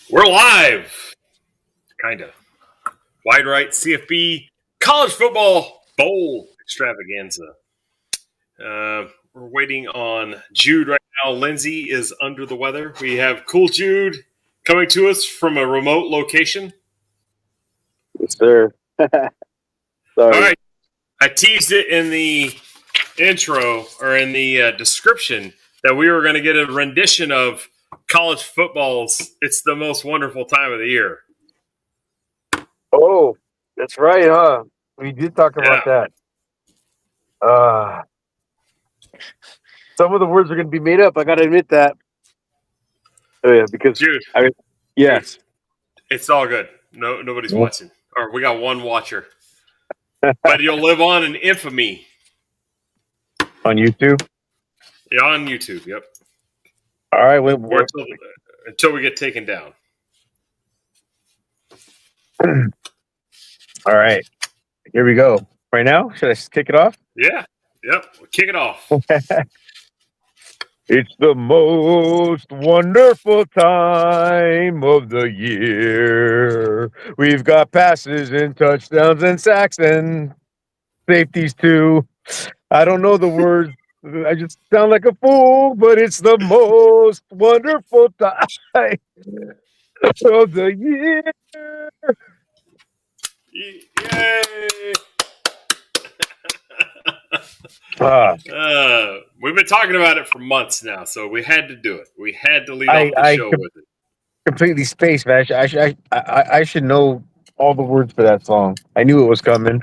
We're live, kind of. Wide right CFB College Football Bowl Extravaganza. We're waiting on Jude right now. Lindsay is under the weather. We have Cool Jude coming to us from a remote location. Yes, sir. Sorry. All right. I teased it in the intro or in the description that we were going to get a rendition of college football's It's the Most Wonderful Time of the Year. Oh, that's right, huh? We did talk about that. Some of the words are going to be made up. I got to admit that. Oh yeah, because Dude, yes, Dude, it's all good. Nobody's watching, or we got one watcher, but you'll live on in infamy on YouTube. Yeah, on YouTube. Yep. All right, until we get taken down. All right, here we go. Right now, should I kick it off? Yeah. Yep. We'll kick it off. It's the most wonderful time of the year. We've got passes and touchdowns and sacks and safeties too. I don't know the words. I just sound like a fool, but it's the most wonderful time of the year. Yay! We've been talking about it for months now, so we had to do it. We had to lead off the show with it. Completely spaced, man. I should know all the words for that song. I knew it was coming.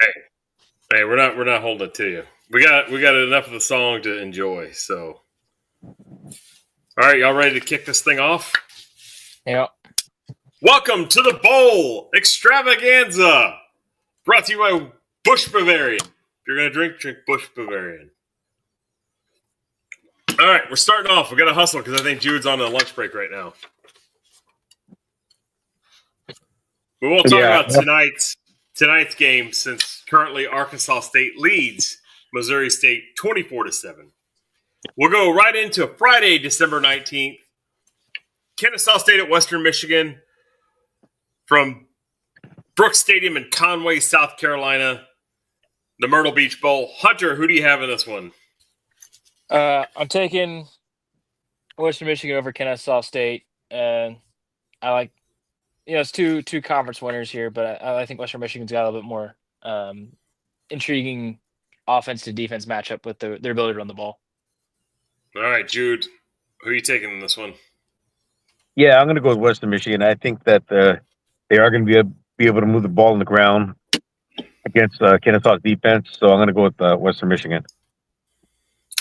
Hey, we're not holding it to you. We got enough of the song to enjoy. So, all right, y'all ready to kick this thing off? Yeah. Welcome to the Bowl Extravaganza, brought to you by Busch Bavarian. If you're going to drink Busch Bavarian. All right, we're starting off. We're going to hustle because I think Jude's on a lunch break right now. We won't talk about tonight's game since currently Arkansas State leads Missouri State 24-7. We'll go right into Friday, December 19th. Kennesaw State at Western Michigan from Brooks Stadium in Conway, South Carolina. The Myrtle Beach Bowl. Hunter, who do you have in this one? I'm taking Western Michigan over Kennesaw State. I like, it's two conference winners here, but I think Western Michigan's got a little bit more intriguing offense to defense matchup with their ability to run the ball. All right, Jude, who are you taking in this one? Yeah, I'm going to go with Western Michigan. I think that they are going to be able to move the ball on the ground against Kennesaw's defense, so I'm going to go with Western Michigan.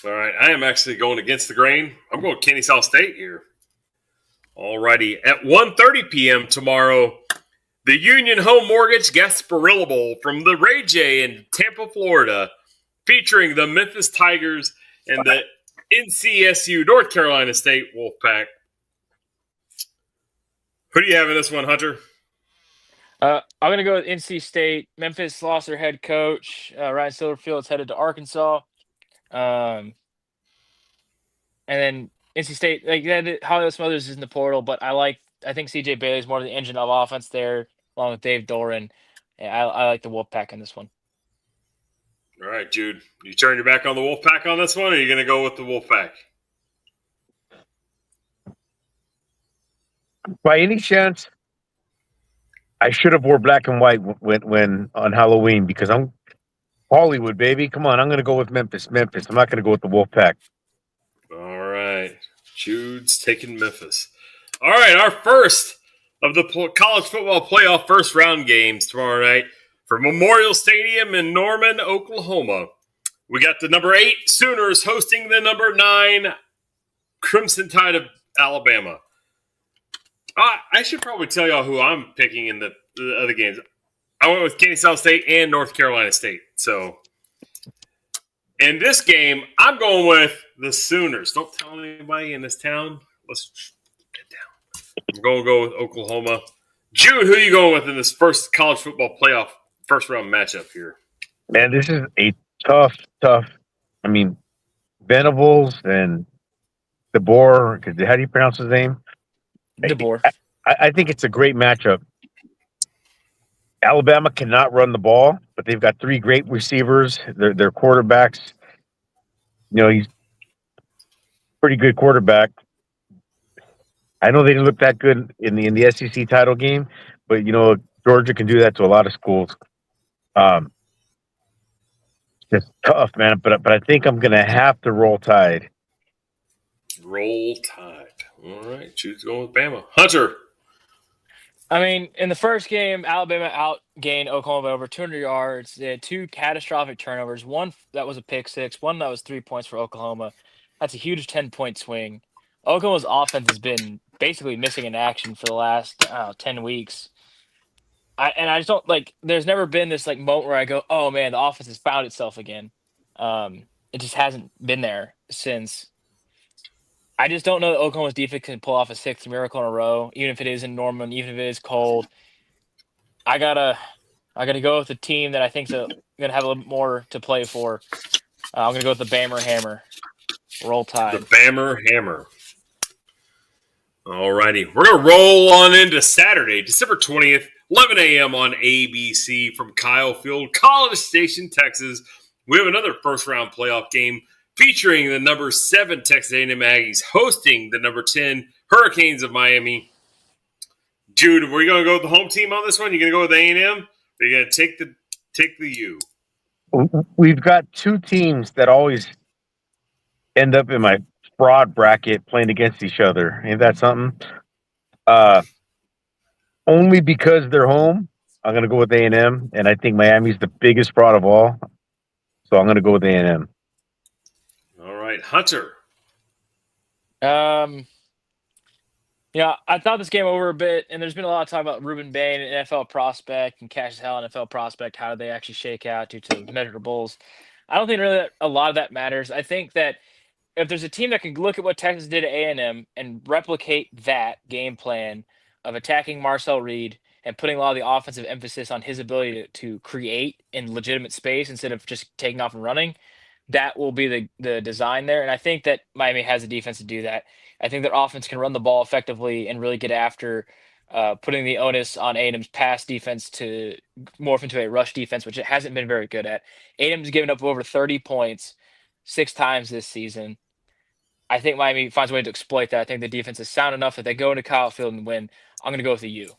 All right, I am actually going against the grain. I'm going Kennesaw State here. All righty, at 1:30 p.m. tomorrow, the Union Home Mortgage Gasparilla Bowl from the Ray J in Tampa, Florida, featuring the Memphis Tigers and the NCSU North Carolina State Wolfpack. Who do you have in this one, Hunter? I'm going to go with NC State. Memphis lost their head coach. Ryan Silverfield's headed to Arkansas. And then NC State, Hollywood Smothers is in the portal, but I think CJ Bailey's more the engine of offense there, along with Dave Doran. And I like the Wolfpack in this one. All right, Jude. You turn your back on the Wolfpack on this one, or are you going to go with the Wolfpack? By any chance, I should have wore black and white when on Halloween because I'm Hollywood, baby. Come on, I'm going to go with Memphis. I'm not going to go with the Wolfpack. All right. Jude's taking Memphis. All right, our first of the college football playoff first round games tomorrow night for Memorial Stadium in Norman, Oklahoma. We got the number 8 Sooners hosting the number 9 Crimson Tide of Alabama. I should probably tell y'all who I'm picking in the other games. I went with Kennesaw State and North Carolina State. So, in this game, I'm going with the Sooners. Don't tell anybody in this town. Let's get down. I'm going to go with Oklahoma. Jude, who are you going with in this first college football playoff first round matchup here? Man, this is a tough. I mean, Venables and DeBoer. How do you pronounce his name? DeBoer. I think it's a great matchup. Alabama cannot run the ball, but they've got three great receivers. Their quarterbacks, he's a pretty good quarterback. I know they didn't look that good in the SEC title game, but Georgia can do that to a lot of schools. It's tough, man. But I think I'm gonna have to roll Tide. Roll Tide. All right, Jude's going with Bama. Hunter. I mean, in the first game, Alabama outgained Oklahoma by over 200 yards. They had two catastrophic turnovers. One that was a pick six. One that was 3 points for Oklahoma. That's a huge 10-point swing. Oklahoma's offense has been basically missing in action for the last 10 weeks. I just don't there's never been this moment where I go, oh man, the offense has found itself again. It just hasn't been there since. I just don't know that Oklahoma's defense can pull off a sixth miracle in a row, even if it is in Norman, even if it is cold. I gotta go with the team that I think's gonna have a little more to play for. I'm gonna go with the Bammer Hammer. Roll Tide. The Bammer Hammer. All righty. We're going to roll on into Saturday, December 20th, 11 a.m. on ABC from Kyle Field, College Station, Texas. We have another first-round playoff game featuring the number 7 Texas A&M Aggies hosting the number 10 Hurricanes of Miami. Jude, were you going to go with the home team on this one? You going to go with A&M? Or are you going to take the U? We've got two teams that always end up in my fraud bracket playing against each other. Ain't that something? Only because they're home, I'm going to go with A&M, and I think Miami's the biggest fraud of all. So I'm going to go with A&M. All right, Hunter. I thought this game over a bit, and there's been a lot of talk about Ruben Bain, an NFL prospect, and Cassius Howell, an NFL prospect. How do they actually shake out due to measurables? I don't think really a lot of that matters. I think that if there's a team that can look at what Texas did at A&M and replicate that game plan of attacking Marcel Reed and putting a lot of the offensive emphasis on his ability to create in legitimate space instead of just taking off and running, that will be the design there. And I think that Miami has the defense to do that. I think their offense can run the ball effectively and really get after putting the onus on A&M's pass defense to morph into a rush defense, which it hasn't been very good at. A&M's given up over 30 points 6 times this season. I think Miami finds a way to exploit that. I think the defense is sound enough that they go into Kyle Field and win. I'm going to go with the U.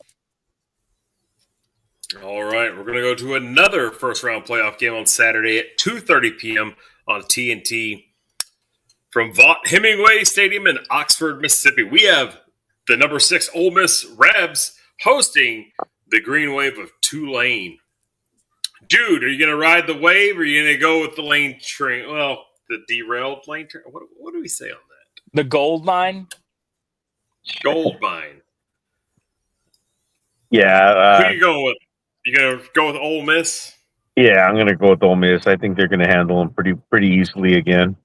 All right, we're going to go to another first-round playoff game on Saturday at 2:30 p.m. on TNT. From Vaught Hemingway Stadium in Oxford, Mississippi, we have the number 6 Ole Miss Rebs hosting the Green Wave of Tulane. Dude, are you going to ride the wave or are you going to go with the lane train? Well, the derailed lane train. What do we say on that? The gold mine? Gold mine. Yeah. Who are you going with? You going to go with Ole Miss? Yeah, I'm going to go with Ole Miss. I think they're going to handle them pretty easily again.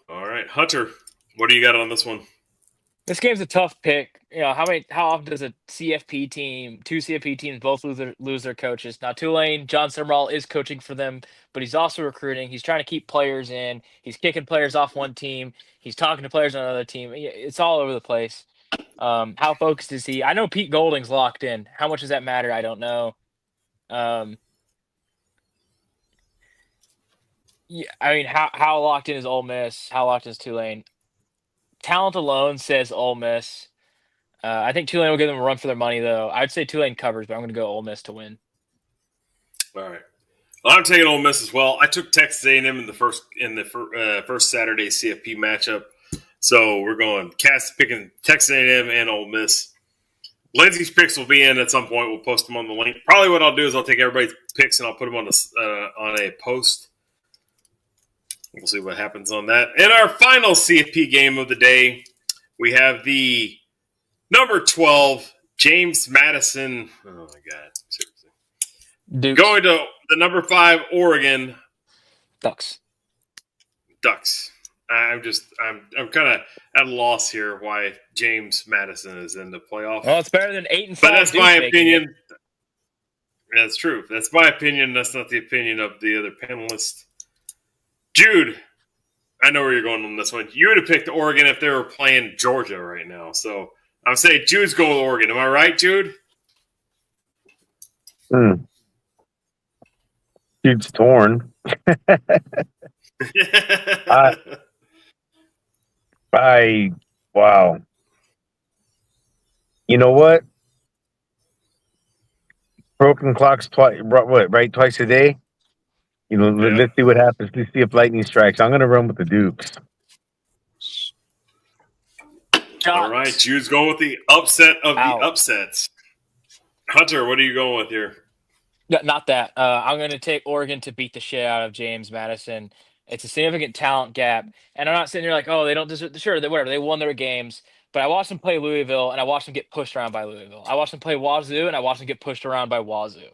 All right, Hunter, what do you got on this one? This game's a tough pick. How often does a CFP team, 2 CFP teams, both lose their coaches? Now, Tulane, John Summerall is coaching for them, but he's also recruiting. He's trying to keep players in. He's kicking players off one team. He's talking to players on another team. It's all over the place. How focused is he? I know Pete Golding's locked in. How much does that matter? I don't know. How locked in is Ole Miss? How locked is Tulane? Talent alone says Ole Miss. I think Tulane will give them a run for their money, though. I'd say Tulane covers, but I'm going to go Ole Miss to win. All right. Well, I'm taking Ole Miss as well. I took Texas A&M in the first Saturday CFP matchup, so we're going picking Texas A&M and Ole Miss. Lindsay's picks will be in at some point. We'll post them on the link. Probably what I'll do is I'll take everybody's picks and I'll put them on a post. We'll see what happens on that. In our final CFP game of the day, we have the number 12, James Madison. Oh, my God. Seriously. Dukes. Going to the number 5, Oregon. Ducks. I'm kind of at a loss here why James Madison is in the playoff. Well, it's better than 8-5. But that's my opinion. That's true. That's my opinion. That's not the opinion of the other panelists. Jude, I know where you're going on this one. You would have picked Oregon if they were playing Georgia right now. So I'm saying Jude's going with Oregon. Am I right, Jude? Jude's torn. Wow. You know what? Broken clocks twice, right? Twice a day. You know, Yeah. let's see what happens. Let's see if lightning strikes. I'm going to run with the Dukes. All right, Jude's going with the upset of the upsets. Hunter, what are you going with here? Not that. I'm going to take Oregon to beat the shit out of James Madison. It's a significant talent gap, and I'm not sitting here like, oh, they don't deserve. Sure, whatever. They won their games, but I watched them play Louisville, and I watched them get pushed around by Louisville. I watched them play Wazoo, and I watched them get pushed around by Wazoo.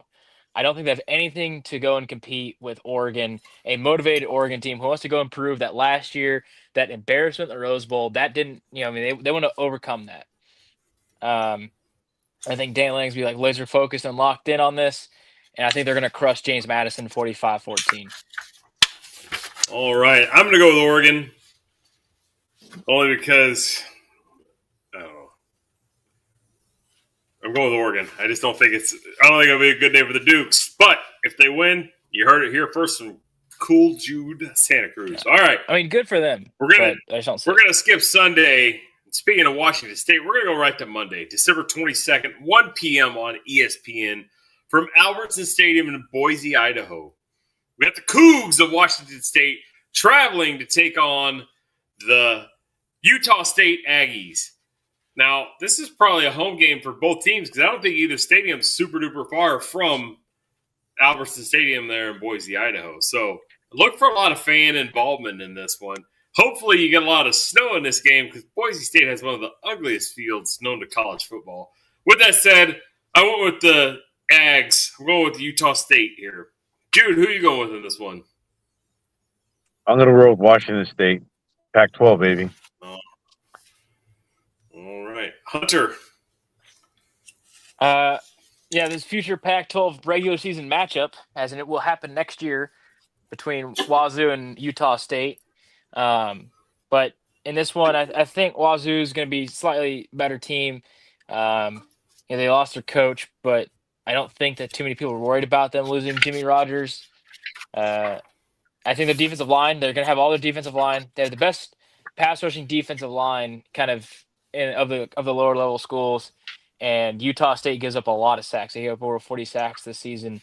I don't think they have anything to go and compete with Oregon, a motivated Oregon team who wants to go and prove that last year, that embarrassment in the Rose Bowl, that didn't, I mean, they want to overcome that. I think Dan Lang's be like laser focused and locked in on this, and I think they're going to crush James Madison 45-14. All right, I'm going to go with Oregon, only because I don't know. I'm going with Oregon. I just don't think it'll be a good day for the Dukes. But if they win, you heard it here first from cool Jude Santa Cruz. Yeah. All right. I mean, good for them. We're gonna skip Sunday. Speaking of Washington State, we're gonna go right to Monday, December 22nd, 1 p.m. on ESPN from Albertson Stadium in Boise, Idaho. We got the Cougs of Washington State traveling to take on the Utah State Aggies. Now, this is probably a home game for both teams because I don't think either stadium's super duper far from Albertson Stadium there in Boise, Idaho. So look for a lot of fan involvement in this one. Hopefully you get a lot of snow in this game because Boise State has one of the ugliest fields known to college football. With that said, I went with the Ags. I'm going with Utah State here. Jude, who are you going with in this one? I'm going to roll with Washington State. Pac-12, baby. All right. Hunter. This future Pac-12 regular season matchup, as in it will happen next year between Wazoo and Utah State. But in this one, I think Wazoo is going to be a slightly better team. They lost their coach, but I don't think that too many people are worried about them losing Jimmy Rogers. I think the defensive line, they're going to have all their defensive line. They have the best pass rushing defensive line kind of of the lower level schools, and Utah State gives up a lot of sacks. They gave up over 40 sacks this season.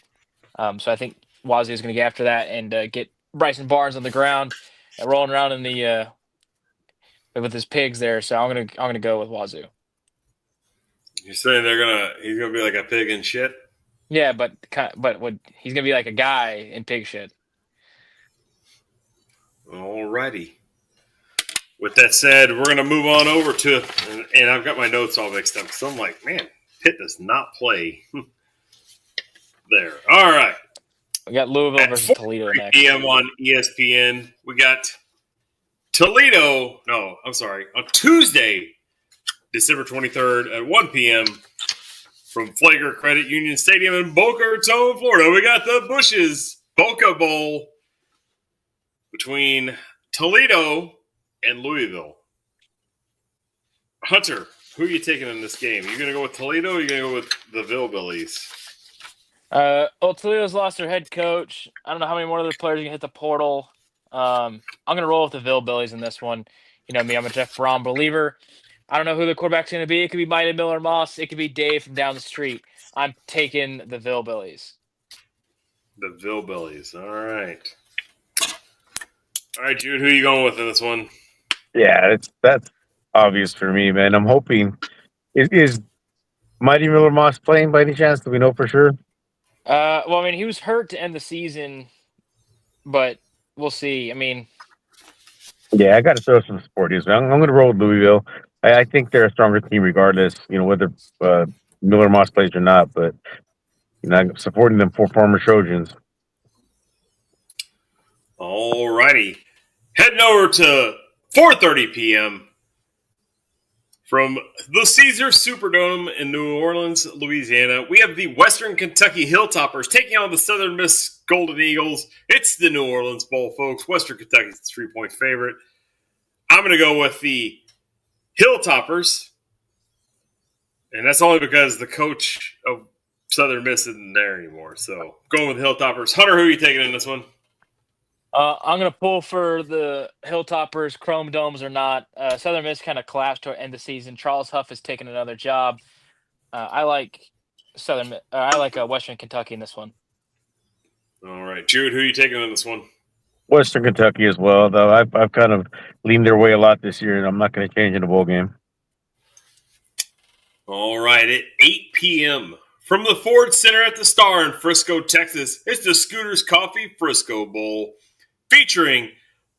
So I think Wazoo is going to get after that and get Bryson Barnes on the ground and rolling around in the with his pigs there. So I'm gonna go with Wazoo. You're saying he's gonna be like a pig in shit? Yeah, but he's gonna be like a guy in pig shit. Alrighty. With that said, we're going to move on over to, and I've got my notes all mixed up because I'm like, man, Pitt does not play there. All right. We got Louisville versus Toledo next. p.m. on ESPN. We got Toledo. No, I'm sorry. On Tuesday, December 23rd at 1 p.m. from Flagler Credit Union Stadium in Boca Raton, Florida. We got the Bushes Boca Bowl between Toledo and Louisville. Hunter, who are you taking in this game? Are you going to go with Toledo or are you going to go with the Hillbillies? Toledo's lost their head coach. I don't know how many more other players are going to hit the portal. I'm going to roll with the Hillbillies in this one. You know me, I'm a Jeff Brom believer. I don't know who the quarterback's going to be. It could be Mighty Miller Moss. It could be Dave from down the street. I'm taking the Hillbillies. The Hillbillies. All right. All right, Jude, who are you going with in this one? Yeah, that's obvious for me, man. I'm hoping is Mighty Miller Moss playing by any chance? Do we know for sure? Well, I mean, he was hurt to end the season, but we'll see. I mean, yeah, I got to throw some support here. I'm going to roll with Louisville. I think they're a stronger team regardless, whether Miller Moss plays or not. But I'm supporting them for former Trojans. All righty. Heading over to 4:30 p.m. From the Caesar Superdome in New Orleans, Louisiana, we have the Western Kentucky Hilltoppers taking on the Southern Miss Golden Eagles. It's the New Orleans Bowl, folks. Western Kentucky's the 3-point favorite. I'm going to go with the Hilltoppers, and that's only because the coach of Southern Miss isn't there anymore. So going with the Hilltoppers. Hunter, who are you taking in this one? I'm going to pull for the Hilltoppers, Chrome Domes or not. Southern Miss kind of collapsed to end the season. Charles Huff has taken another job. I like Western Kentucky in this one. All right. Jude, who are you taking in this one? Western Kentucky as well, though. I've kind of leaned their way a lot this year, and I'm not going to change in the bowl game. All right. At 8 p.m., from the Ford Center at the Star in Frisco, Texas, it's the Scooters Coffee Frisco Bowl, featuring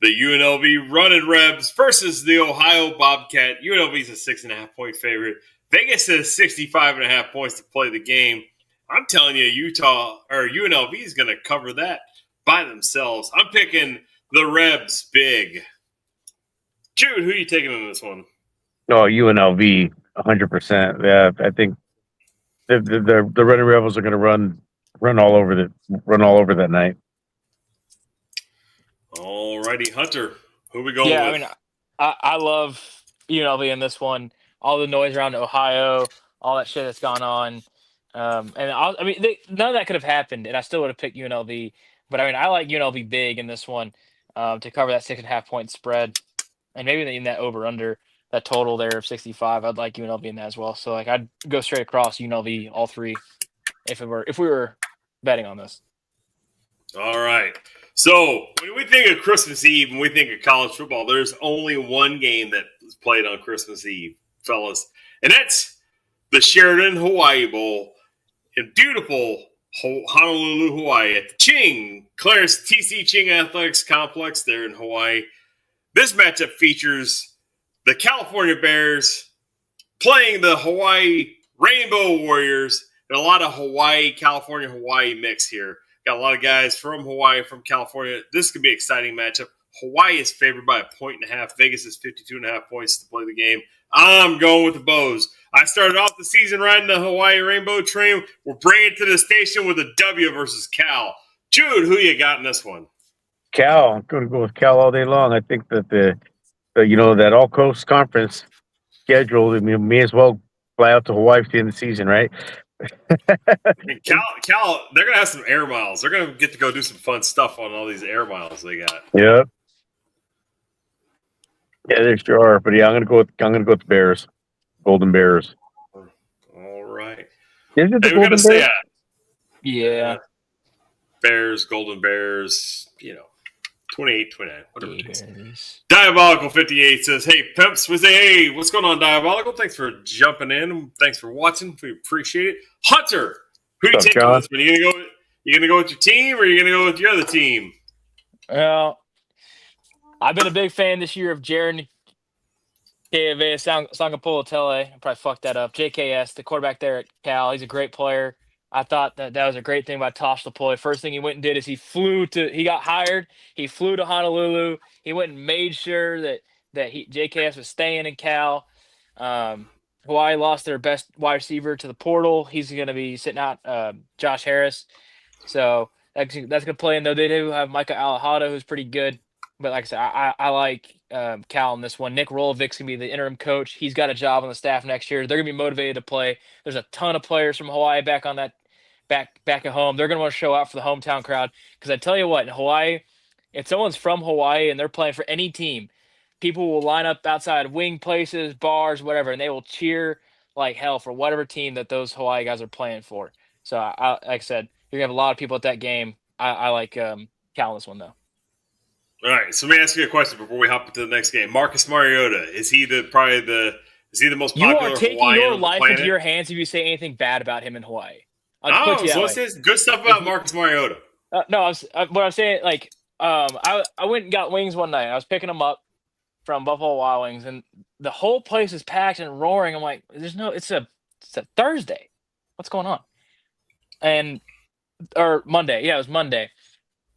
the UNLV Running Rebs versus the Ohio Bobcat. UNLV is a 6.5-point favorite. Vegas says 65.5 points to play the game. I'm telling you, UNLV is going to cover that by themselves. I'm picking the Rebs big. Jude, who are you taking in this one? Oh, UNLV, 100%. Yeah, I think the Running Rebels are going to run all over that night. All righty, Hunter, who are we going with? I mean, I love UNLV in this one. All the noise around Ohio, all that shit that's gone on. None of that could have happened, and I still would have picked UNLV. But, I mean, I like UNLV big in this one to cover that 6.5-point spread. And maybe in that over-under, that total there of 65, I'd like UNLV in that as well. So, I'd go straight across UNLV, all three, if we were betting on this. All right. So, when we think of Christmas Eve and we think of college football, there's only one game that is played on Christmas Eve, fellas. And that's the Sheridan Hawaii Bowl in beautiful Honolulu, Hawaii, at the Clarence T.C. Ching Athletics Complex there in Hawaii. This matchup features the California Bears playing the Hawaii Rainbow Warriors. And a lot of California mix here. Got a lot of guys from Hawaii, from California. This could be an exciting matchup. Hawaii is favored by 1.5. Vegas is 52.5 points to play the game. I'm going with the Bows. I started off the season riding the Hawaii Rainbow train. We're bringing it to the station with a W versus Cal. Jude, who you got in this one? Cal. I'm going to go with Cal all day long. I think that that All Coast Conference schedule, may as well fly out to Hawaii for the end of the season, right? Cal, they're going to have some air miles. They're going to get to go do some fun stuff on all these air miles they got. Yep. Yeah, they sure are. But yeah, I'm going to go with the Bears, Golden Bears. All right. Is it the Golden Bears? Yeah. Bears, Golden Bears, 28, 29, whatever it is. Diabolical 58 says, hey, Pimps, we say, hey, what's going on, Diabolical? Thanks for jumping in. Thanks for watching. We appreciate it. Hunter, who are you taking on this one? You gonna go with your team, or are you gonna go with your other team? Well, I've been a big fan this year of Jaron Sangapolo-Tele. I probably fucked that up. JKS, the quarterback there at Cal. He's a great player. I thought that was a great thing about Tosh Deploy. First thing he went and did is he got hired. He flew to Honolulu. He went and made sure that JKS was staying in Cal. Hawaii lost their best wide receiver to the portal. He's going to be sitting out Josh Harris. So that's going to play in, though. They do have Micah Alejado, who's pretty good. But like I said, I like Cal in this one. Nick Rolovic's going to be the interim coach. He's got a job on the staff next year. They're going to be motivated to play. There's a ton of players from Hawaii back at home. They're going to want to show out for the hometown crowd. Because I tell you what, in Hawaii, if someone's from Hawaii and they're playing for any team, people will line up outside wing places, bars, whatever, and they will cheer like hell for whatever team that those Hawaii guys are playing for. So, like I said, you're going to have a lot of people at that game. I like Cal in this one, though. All right, so let me ask you a question before we hop into the next game. Marcus Mariota, is he the most popular Hawaiian? You are taking your life into your hands if you say anything bad about him in Hawaii. So let's say good stuff about Marcus Mariota. What I'm saying, I went and got wings one night. I was picking them up from Buffalo Wild Wings, and the whole place is packed and roaring. I'm like, it's a Thursday. What's going on? Or Monday. Yeah, it was Monday.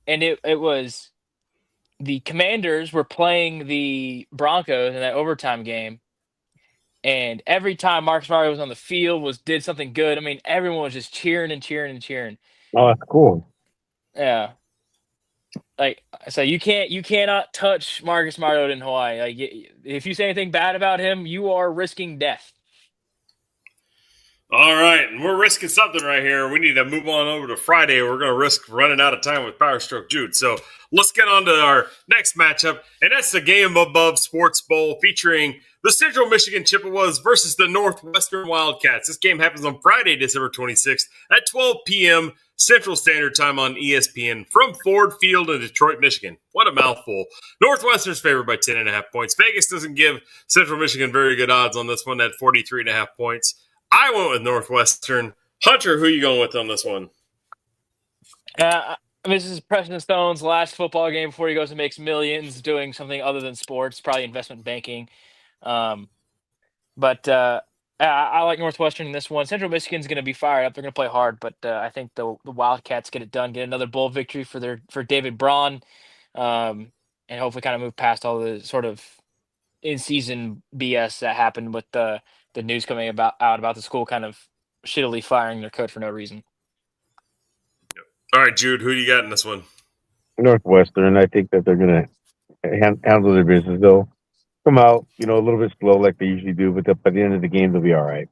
And it was the Commanders were playing the Broncos in that overtime game. And every time Marcus Mario was on the field, did something good. I mean, everyone was just cheering and cheering and cheering. Oh, that's cool. Yeah. Like I said, you cannot touch Marcus Mariota in Hawaii. Like if you say anything bad about him, you are risking death. All right, and we're risking something right here. We need to move on over to Friday. We're going to risk running out of time with Power Stroke Jude. So let's get on to our next matchup, and that's the Game Above Sports Bowl featuring the Central Michigan Chippewas versus the Northwestern Wildcats. This game happens on Friday, December 26th at 12 p.m. Central Standard Time on ESPN from Ford Field in Detroit, Michigan. What a mouthful. Northwestern's favored by 10.5 points. Vegas doesn't give Central Michigan very good odds on this one at 43.5 points. I went with Northwestern. Hunter, who are you going with on this one? This is Preston Stone's last football game before he goes and makes millions doing something other than sports, probably investment banking. But I like Northwestern in this one. Central Michigan's going to be fired up. They're going to play hard, but I think the Wildcats get it done, get another bowl victory for David Braun, and hopefully kind of move past all the sort of in-season BS that happened with the news coming out about the school kind of shittily firing their coach for no reason. All right, Jude, who do you got in this one? Northwestern. I think that they're going to handle their business. They'll come out, a little bit slow like they usually do, but by the end of the game, they'll be all right.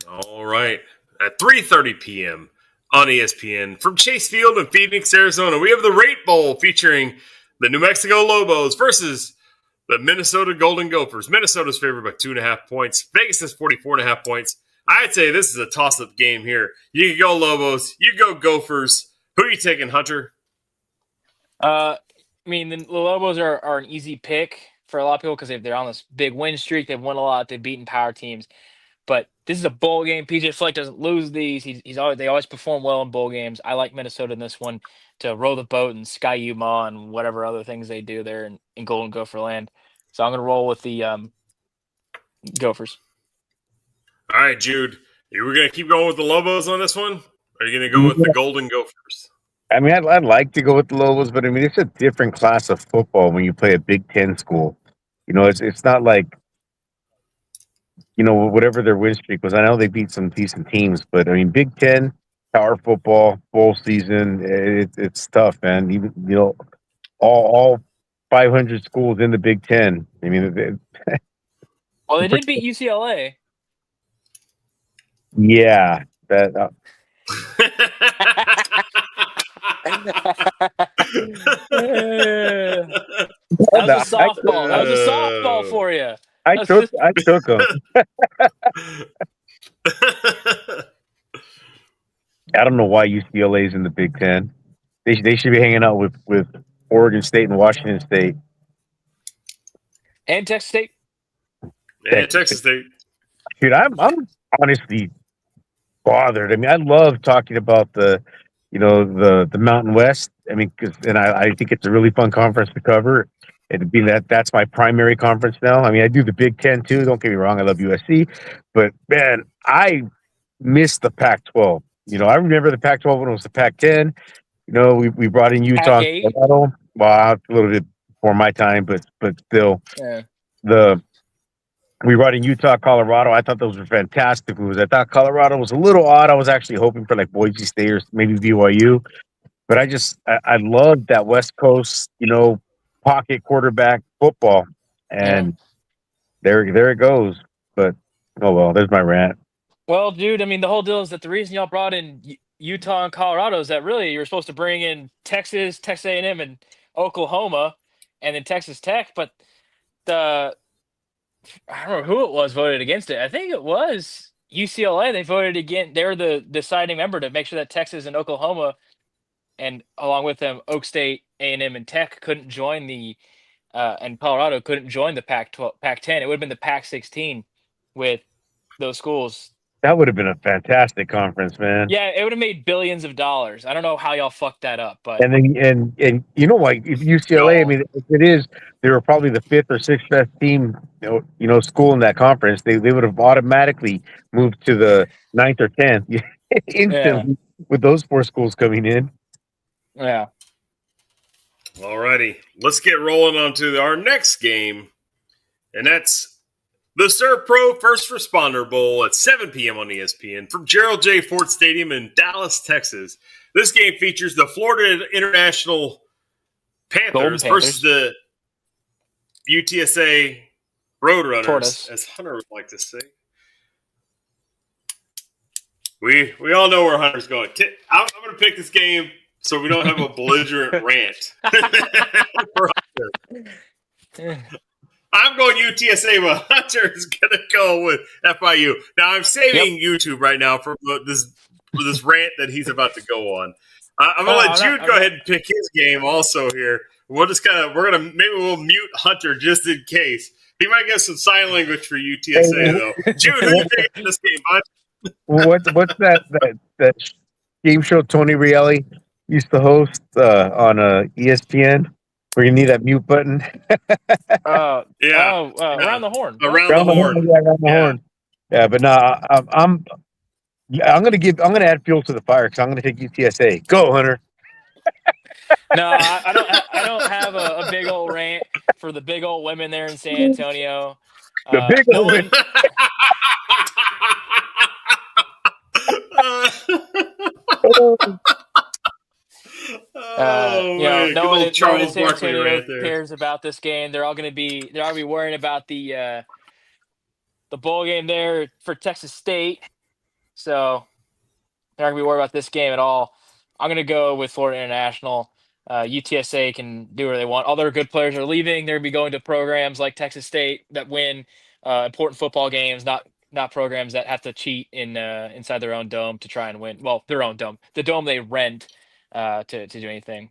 All right. At 3:30 p.m. on ESPN from Chase Field in Phoenix, Arizona, we have the Rate Bowl featuring the New Mexico Lobos versus the Minnesota Golden Gophers. Minnesota's favored by 2.5 points. Vegas is 44.5 points. I'd say this is a toss-up game here. You can go Lobos. You go Gophers. Who are you taking, Hunter? I mean, the Lobos are an easy pick for a lot of people because they're on this big win streak. They've won a lot. They've beaten power teams. But this is a bowl game. PJ Fleck doesn't lose these. They always perform well in bowl games. I like Minnesota in this one to row the boat and Sky Yuma and whatever other things they do there in Golden Gopher land. So I'm going to roll with the Gophers. All right, Jude. We're going to keep going with the Lobos on this one? Or are you going to go with the Golden Gophers? I mean, I'd like to go with the Lobos, but I mean, it's a different class of football when you play a Big Ten school. It's not like, whatever their win streak was. I know they beat some decent teams, but I mean, Big Ten, power football, bowl season, it's tough, man. Even, all 500 schools in the Big Ten. I mean, they did beat UCLA. Yeah, that. That was a softball. That was a softball for you. I took them. I don't know why UCLA is in the Big Ten. They should be hanging out with Oregon State and Washington State. And Texas State. And Texas State. Dude, I'm honestly bothered. I mean, I love talking about the Mountain West. I mean, I think it's a really fun conference to cover. It'd be that's my primary conference now. I mean, I do the Big Ten too. Don't get me wrong, I love USC, but man, I miss the Pac-12. I remember the Pac-12 when it was the Pac-10. We brought in Utah, Colorado. Well, a little bit before my time, but still, yeah. We brought in Utah, Colorado. I thought those were fantastic moves. I thought Colorado was a little odd. I was actually hoping for like Boise State or maybe BYU, but I loved that West Coast, pocket quarterback football, and there it goes. But oh well, there's my rant. Well, dude, I mean, the whole deal is that the reason y'all brought in Utah and Colorado is that really you were supposed to bring in Texas A&M, and Oklahoma, and then Texas Tech, but I don't know who it was voted against it. I think it was UCLA. They voted against. They were the deciding member to make sure that Texas and Oklahoma, and along with them, Oak State, A&M, and Tech couldn't join and Colorado couldn't join the Pac-12, Pac-10. It would have been the Pac-16 with those schools. That would have been a fantastic conference, man. Yeah, it would have made billions of dollars. I don't know how y'all fucked that up, but and like if UCLA, I mean, they were probably the 5th or 6th best team, school in that conference. They would have automatically moved to the 9th or 10th instantly with those 4 schools coming in. Yeah. Alrighty, let's get rolling on to our next game, and that's The Servpro First Responder Bowl at 7 p.m. on ESPN from Gerald J. Ford Stadium in Dallas, Texas. This game features the Florida International Panthers versus the UTSA Roadrunners, as Hunter would like to say. We all know where Hunter's going. I'm going to pick this game so we don't have a belligerent rant. I'm going UTSA, but Hunter is going to go with FIU. Now, I'm saving YouTube right now for this rant that he's about to go on. I'm going to let Jude go ahead and pick his game also here. We'll mute Hunter just in case. He might get some sign language for UTSA, though. Jude, who you taking in this game, bud? What's that game show Tony Reali used to host on ESPN? Where you need that mute button. Around the horn. Around the horn. Yeah, but no, I'm gonna add fuel to the fire because I'm gonna take UTSA. Go, Hunter. No, I don't have a big old rant for the big old women there in San Antonio. The big old women. No one in San Antonio cares about this game. They're all going to be worrying about the bowl game there for Texas State. So they're not going to be worried about this game at all. I'm going to go with Florida International. UTSA can do whatever they want. All their good players are leaving. They're going to be going to programs like Texas State that win important football games, not programs that have to cheat inside their own dome to try and win. Well, their own dome, the dome they rent to do anything.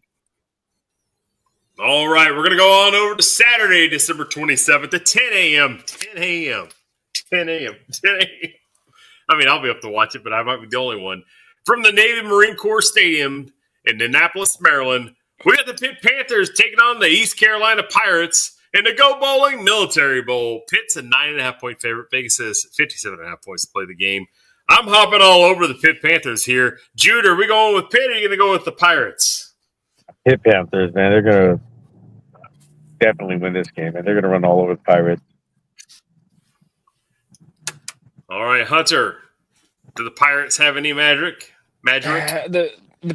All right, we're going to go on over to Saturday, December 27th at 10 a.m. 10 a.m. I mean, I'll be able to watch it, but I might be the only one. From the Navy Marine Corps Stadium in Annapolis, Maryland, we got the Pitt Panthers taking on the East Carolina Pirates in the Go Bowling Military Bowl. Pitt's a 9.5-point favorite. Vegas says 57.5 points to play the game. I'm hopping all over the Pitt Panthers here. Jude, are we going with Pitt or are you going to go with the Pirates? Pitt Panthers, man. They're going to definitely win this game, and they're going to run all over the Pirates. All right, Hunter. Do the Pirates have any magic? The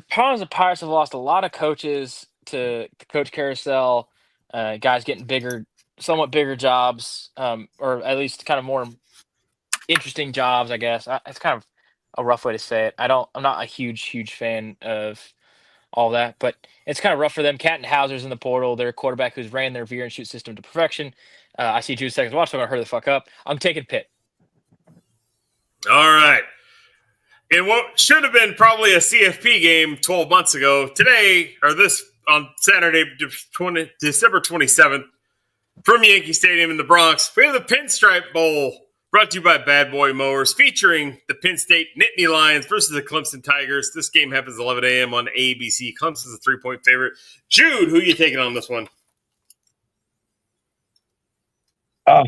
problem is the Pirates have lost a lot of coaches to Coach Carousel. Guys getting somewhat bigger jobs, or at least kind of more interesting jobs, I guess. It's kind of a rough way to say it. I'm not a huge fan of all that, but it's kind of rough for them. Catton Hauser's in the portal. Their quarterback who's ran their veer and shoot system to perfection. I see Jude Santa Cruz. So I'm going to hurry the fuck up. I'm taking Pitt. All right. In what should have been probably a CFP game 12 months ago, today, or this on Saturday, December 27th, from Yankee Stadium in the Bronx, we have the Pinstripe Bowl, brought to you by Bad Boy Mowers, featuring the Penn State Nittany Lions versus the Clemson Tigers. This game happens at 11 a.m. on ABC. Clemson's a 3-point favorite. Jude, who are you taking on this one? I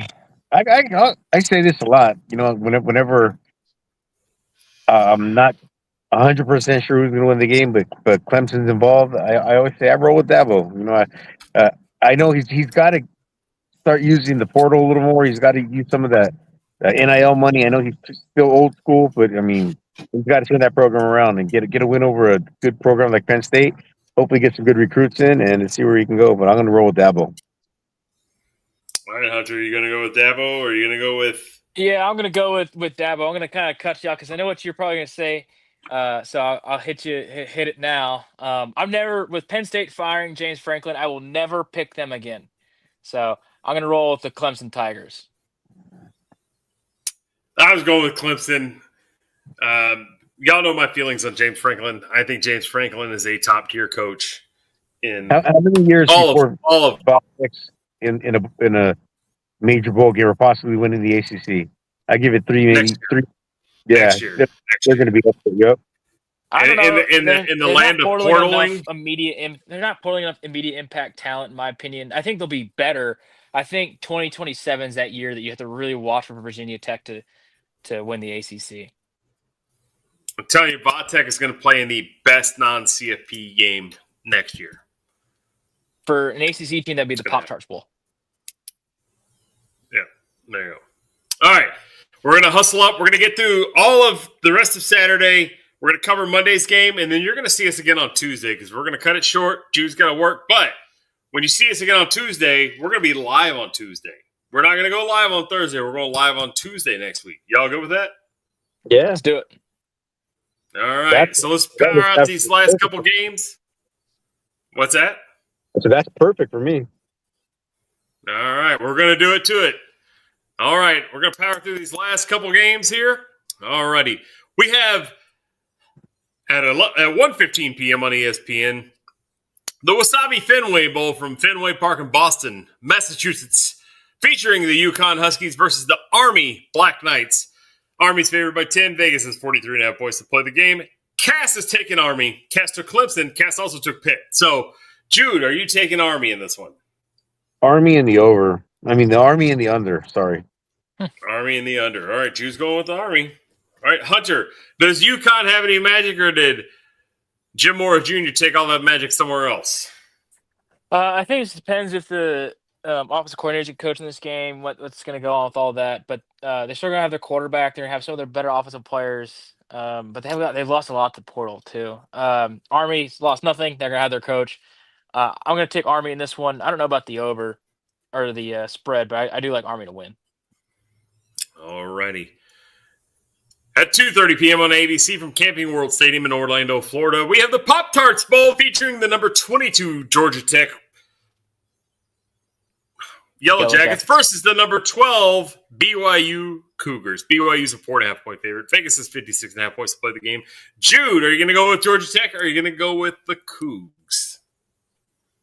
say this a lot. You know, whenever I'm not 100% sure who's going to win the game, but Clemson's involved, I always say I roll with Dabo. You know, I know he's got to start using the portal a little more. He's got to use some of that NIL money. I know he's still old school, but I mean, he's got to turn that program around and get a win over a good program like Penn State. Hopefully, get some good recruits in and see where he can go. But I'm going to roll with Dabo. All right, Hunter, are you going to go with Dabo or are you going to go with? Yeah, I'm going to go with Dabo. I'm going to kind of cut you out because I know what you're probably going to say. So I'll hit it now. I've never, with Penn State firing James Franklin, I will never pick them again. So I'm going to roll with the Clemson Tigers. I was going with Clemson. Y'all know my feelings on James Franklin. I think James Franklin is a top-tier coach. How many years before all of in a major bowl game or possibly winning the ACC? I give it 3, maybe 3. Yeah, next year. They're going to be up there. Yep. I don't know. In the land of portaling, they're not portaling enough immediate impact talent, in my opinion. I think they'll be better. I think 2027 is that year that you have to really watch for Virginia Tech to win the ACC. I'm telling you, Vatech is going to play in the best non-CFP game next year. For an ACC team, that'd be the Pop-Tarts Bowl. Yeah, there you go. We're going to hustle up. We're going to get through all of the rest of Saturday. We're going to cover Monday's game, and then you're going to see us again on Tuesday because we're going to cut it short. Jude's got to work. But when you see us again on Tuesday, we're going to be live on Tuesday. We're not going to go live on Thursday. We're going live on Tuesday next week. Y'all good with that? Yeah. Let's do it. All right. So let's power out these last couple games. What's that? So that's perfect for me. All right. We're going to do it to it. All right. We're going to power through these last couple games here. All righty. We have at 1:15 p.m. on ESPN, the Wasabi Fenway Bowl from Fenway Park in Boston, Massachusetts, featuring the Yukon Huskies versus the Army Black Knights. Army's favored by 10. Vegas is 43.5 points to play the game. Cass is taking Army. Cass took Clemson. Cass also took Pitt. So, Jude, are you taking Army in this one? Army and the over. I mean, the Army and the under. Sorry. Army and the under. All right, Jude's going with the Army. All right, Hunter, does UConn have any magic, or did Jim Morris Jr. take all that magic somewhere else? I think it depends if the offensive coordinator coaching this game, what's going to go on with all that. But they're still going to have their quarterback. They're going to have some of their better offensive players. But they've lost a lot to portal, too. Army's lost nothing. They're going to have their coach. I'm going to take Army in this one. I don't know about the over or the spread, but I do like Army to win. All righty. At 2:30 p.m. on ABC from Camping World Stadium in Orlando, Florida, we have the Pop-Tarts Bowl featuring the number 22 Georgia Tech Yellow Jackets versus the number 12 BYU Cougars. BYU's a 4.5-point favorite. Vegas is 56.5 points to play the game. Jude, are you going to go with Georgia Tech, or are you going to go with the Cougs?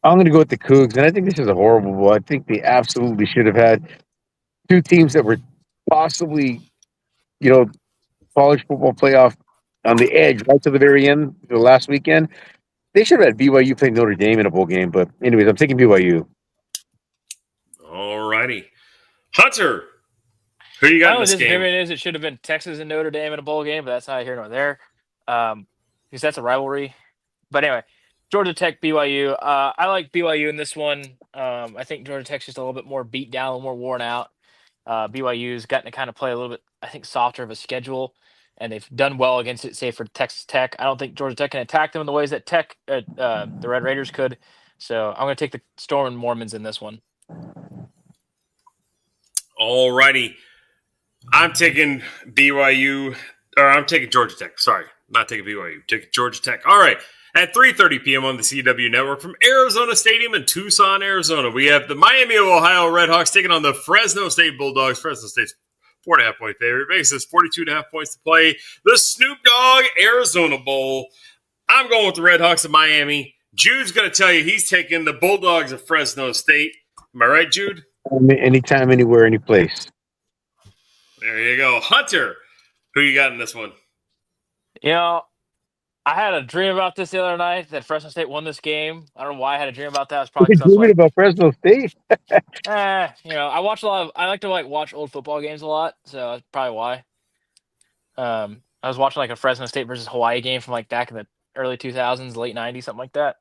I'm going to go with the Cougs, and I think this is a horrible bowl. I think they absolutely should have had two teams that were possibly, college football playoff on the edge right to the very end, the last weekend. They should have had BYU playing Notre Dame in a bowl game. But anyways, I'm taking BYU. All righty. Hunter, who you got in this game? It should have been Texas and Notre Dame in a bowl game, but that's not here nor there because that's a rivalry. But anyway, Georgia Tech, BYU. I like BYU in this one. I think Georgia Tech's just a little bit more beat down, a little more worn out. BYU's gotten to kind of play a little bit, I think, softer of a schedule, and they've done well against it, say, for Texas Tech. I don't think Georgia Tech can attack them in the ways that the Red Raiders could. So I'm going to take the Storm and Mormons in this one. All righty. I'm taking BYU, or I'm taking Georgia Tech. Sorry, not taking BYU. Taking Georgia Tech. All right. At 3:30 p.m. on the CW Network from Arizona Stadium in Tucson, Arizona, we have the Miami of Ohio Redhawks taking on the Fresno State Bulldogs. Fresno State's 4.5-point favorite. Vegas is 42.5 points to play. The Snoop Dogg Arizona Bowl. I'm going with the Redhawks of Miami. Jude's going to tell you he's taking the Bulldogs of Fresno State. Am I right, Jude? Anytime, anywhere, any place. There you go. Hunter, who you got in this one? I had a dream about this the other night that Fresno State won this game. I don't know why I had a dream about that. It's probably dreaming about Fresno State. I watch a lot of. I like to watch old football games a lot, so that's probably why. I was watching a Fresno State versus Hawaii game from back in the early 2000s, late 90s, something like that.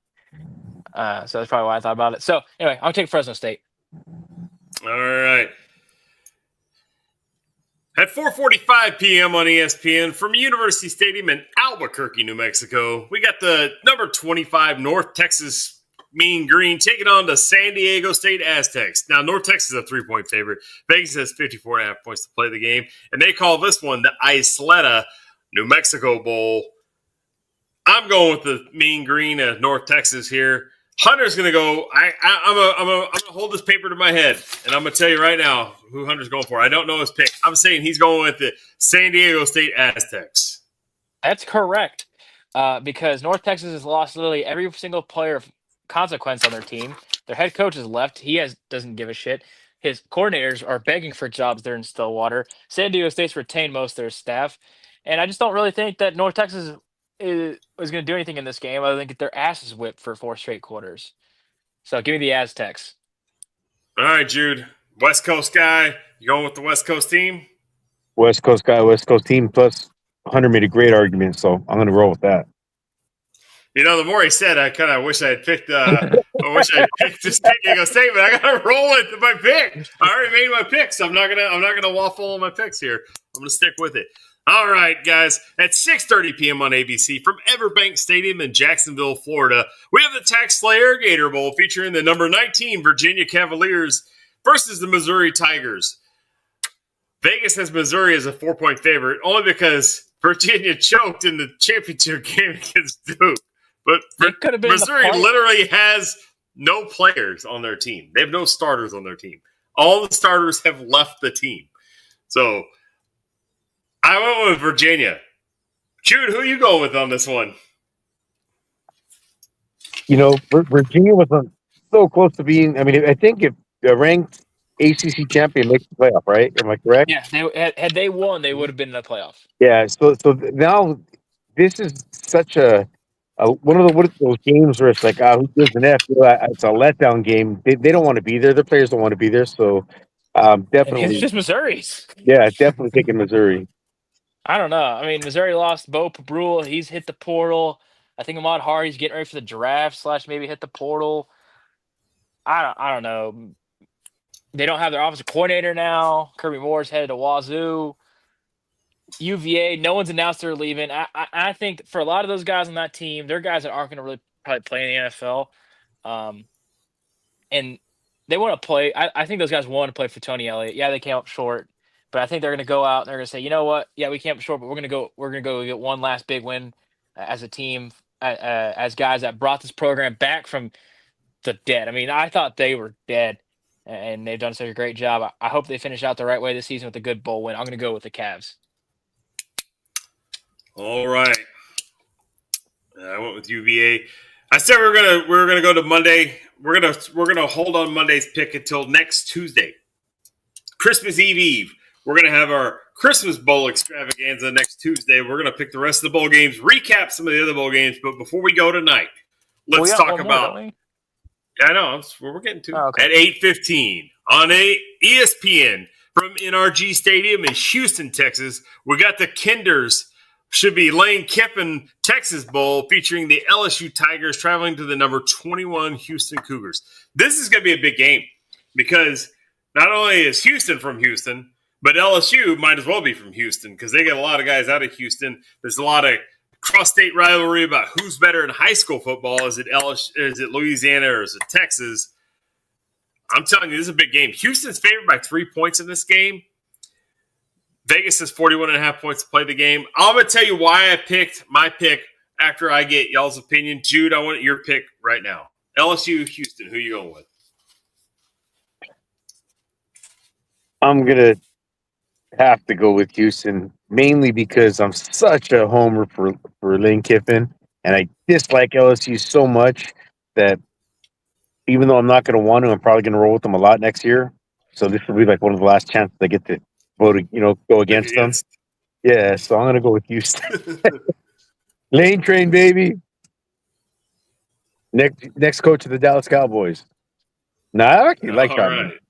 So that's probably why I thought about it. So anyway, I'm taking Fresno State. All right. At 4:45 p.m. on ESPN from University Stadium in Albuquerque, New Mexico, we got the number 25 North Texas Mean Green taking on the San Diego State Aztecs. Now, North Texas is a 3-point favorite. Vegas has 54.5 points to play the game, and they call this one the Isleta New Mexico Bowl. I'm going with the Mean Green of North Texas here. Hunter's going to go. I'm going to hold this paper to my head, and I'm going to tell you right now who Hunter's going for. I don't know his pick. I'm saying he's going with the San Diego State Aztecs. That's correct, because North Texas has lost literally every single player of consequence on their team. Their head coach has left. He doesn't give a shit. His coordinators are begging for jobs there in Stillwater. San Diego State's retained most of their staff, and I just don't really think that North Texas is going to do anything in this game other than get their asses whipped for 4 straight quarters. So give me the Aztecs. All right, Jude. West Coast guy. You going with the West Coast team? West Coast guy, West Coast team. Plus, Hunter made a great argument, so I'm going to roll with that. The more he said, I kind of wish I had picked I wish I picked this pick and statement. I gotta roll it to my pick. I already made my picks. I'm not gonna waffle on my picks here. I'm gonna stick with it. All right, guys. At 6:30 p.m. on ABC from Everbank Stadium in Jacksonville, Florida, we have the Tax Slayer Gator Bowl featuring the number 19 Virginia Cavaliers versus the Missouri Tigers. Vegas has Missouri as a 4-point favorite only because Virginia choked in the championship game against Duke. But Missouri literally has no players on their team. They have no starters on their team. All the starters have left the team. So I went with Virginia. Jude, who you go with on this one? Virginia was so close to being. I mean, I think if the ranked ACC champion makes the playoff, right? Am I correct? Yeah, had they won, they would have been in the playoff. Yeah. So now this is such a one of those games where it's like, who gives an F? It's a letdown game. They don't want to be there. Their players don't want to be there. So definitely, and it's just Missouri's. Yeah, definitely taking Missouri. I don't know. I mean, Missouri lost Bo Pabrul. He's hit the portal. I think Ahmad Hardy's getting ready for the draft / maybe hit the portal. I don't know. They don't have their offensive coordinator now. Kirby Moore's headed to Wazoo. UVA, no one's announced they're leaving. I think for a lot of those guys on that team, they're guys that aren't going to really probably play in the NFL. And they want to play. I think those guys want to play for Tony Elliott. Yeah, they came up short. But I think they're going to go out and they're going to say, you know what? Yeah, we came up short, but we're going to go get one last big win as a team, as guys that brought this program back from the dead. I mean, I thought they were dead, and they've done such a great job. I hope they finish out the right way this season with a good bowl win. I'm going to go with the Cavs. All right. I went with UVA. I said we were gonna go to Monday. We're gonna hold on Monday's pick until next Tuesday, Christmas Eve. We're gonna have our Christmas Bowl Extravaganza next Tuesday. We're gonna pick the rest of the bowl games, recap some of the other bowl games. But before we go tonight, let's talk about. Yeah, I know. That's where we're getting to. Okay. At 8:15 on ESPN from NRG Stadium in Houston, Texas, we got the Kinders. Should be Lane Kiffin Texas Bowl featuring the LSU Tigers traveling to the number 21 Houston Cougars. This is going to be a big game because not only is Houston from Houston, but LSU might as well be from Houston because they get a lot of guys out of Houston. There's a lot of cross-state rivalry about who's better in high school football. Is it Louisiana or is it Texas? I'm telling you, this is a big game. Houston's favored by 3 points in this game. Vegas is 41.5 points to play the game. I'm going to tell you why I picked my pick after I get y'all's opinion. Jude, I want your pick right now. LSU, Houston, who you going with? I'm going to have to go with Houston, mainly because I'm such a homer for Lane Kiffin, and I dislike LSU so much that even though I'm not going to want to, I'm probably going to roll with them a lot next year. So this will be like one of the last chances I get to go against them. Yeah, so I'm going to go with Houston. Lane train, baby. Next coach of the Dallas Cowboys. No, I actually like Schottenheimer. Right.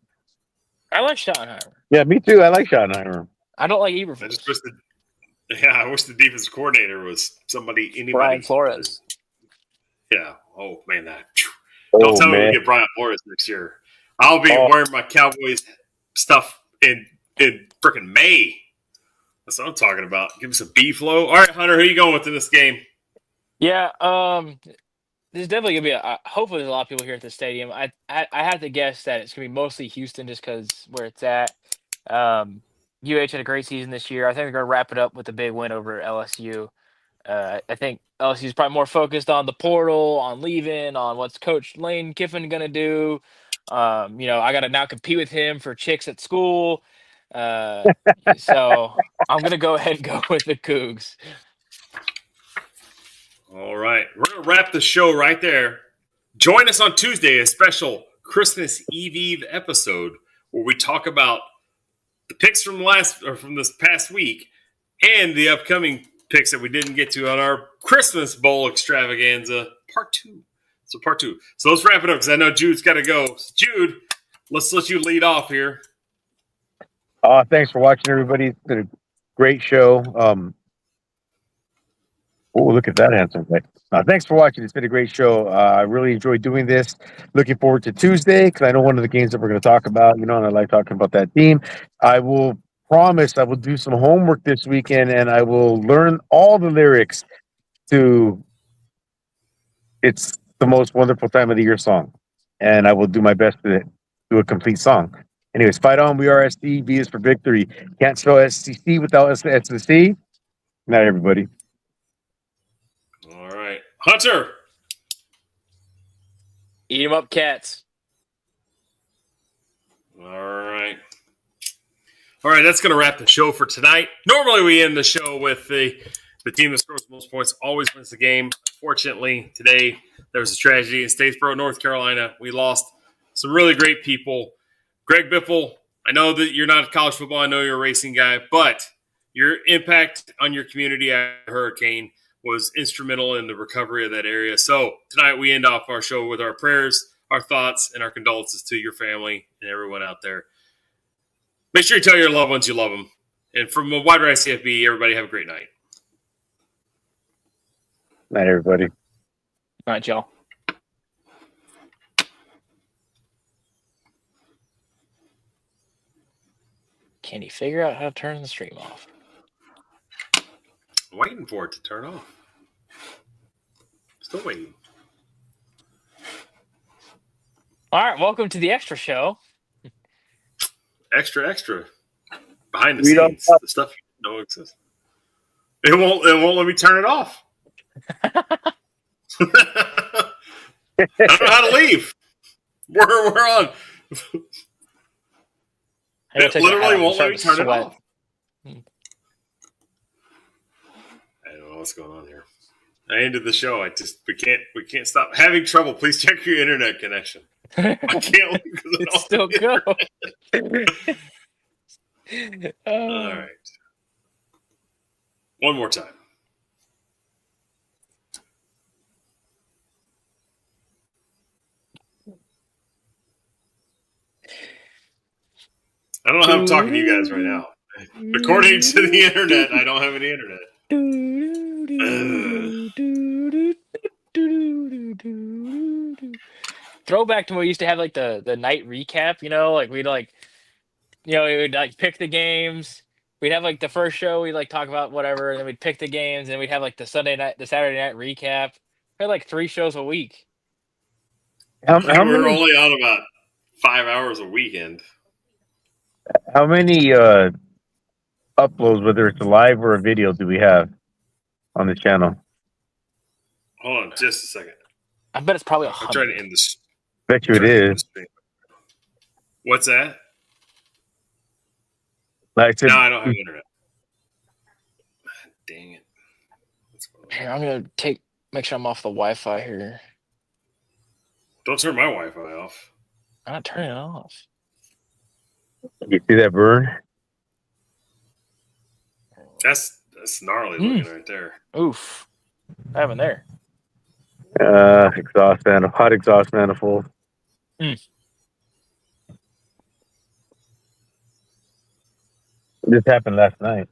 I like Schottenheimer. Yeah, me too. I like Schottenheimer. I don't like Eberflus. I wish the defense coordinator was anybody. Brian Flores. Yeah. Oh, man. Don't tell me we get Brian Flores next year. I'll be wearing my Cowboys stuff in freaking May. That's what I'm talking about. Give us a B-flow. All right, Hunter, who are you going with in this game? Yeah, this is definitely going to be hopefully there's a lot of people here at the stadium. I have to guess that it's going to be mostly Houston just because where it's at. UH had a great season this year. I think they're going to wrap it up with a big win over LSU. I think LSU is probably more focused on the portal, on leaving, on what's Coach Lane Kiffin going to do. I got to now compete with him for chicks at school. So I'm going to go ahead and go with the Cougs. All right. We're going to wrap the show right there. Join us on Tuesday, a special Christmas Eve episode where we talk about the picks from this past week and the upcoming picks that we didn't get to on our Christmas Bowl Extravaganza Part 2. So let's wrap it up because I know Jude's got to go. Jude, let's let you lead off here. Thanks for watching, everybody. It's been a great show. Oh, look at that handsome guy. Thanks for watching. It's been a great show. I really enjoyed doing this. Looking forward to Tuesday because I know one of the games that we're going to talk about, and I like talking about that team. I will promise I will do some homework this weekend and I will learn all the lyrics to It's the Most Wonderful Time of the Year song. And I will do my best to do a complete song. Anyways, fight on. We are SC. B is for victory. Can't spell SCC without SCC. Not everybody. All right. Hunter. Eat 'em up, cats. All right. All right, that's going to wrap the show for tonight. Normally, we end the show with the team that scores the most points always wins the game. Unfortunately, today there was a tragedy in Statesboro, North Carolina. We lost some really great people. Greg Biffle, I know that you're not college football. I know you're a racing guy, but your impact on your community after hurricane was instrumental in the recovery of that area. So tonight we end off our show with our prayers, our thoughts, and our condolences to your family and everyone out there. Make sure you tell your loved ones you love them. And from a wider ICFB, everybody have a great night. Night, everybody. All right, y'all. Can you figure out how to turn the stream off? I'm waiting for it to turn off. Still waiting. All right, welcome to the extra show. Extra. Behind the scenes. The stuff you know exists. It won't let me turn it off. I don't know how to leave. We're on. It literally won't let me turn it off. I don't know what's going on here. I ended the show. We can't stop having trouble. Please check your internet connection. I can't leave because it's still go. All right. One more time. I don't know how I'm talking to you guys right now. According to the internet, I don't have any internet. Throwback to when we used to have like the night recap, like we'd we would like pick the games. We'd have like the first show, we'd like talk about whatever, and then we'd pick the games, and we'd have like the Saturday night recap. We had like 3 shows a week. We're only on about 5 hours a weekend. How many uploads, whether it's a live or a video, do we have on the channel? Hold on just a second. I bet it's probably 100. I'm trying to end this. Bet you it is. What's that? Like, no, I don't have internet. Dang it. Here, I'm going to make sure I'm off the Wi-Fi here. Don't turn my Wi-Fi off. I'm not turning it off. You see that burn? That's gnarly looking right there. Oof. What happened there? Hot exhaust manifold. This happened last night.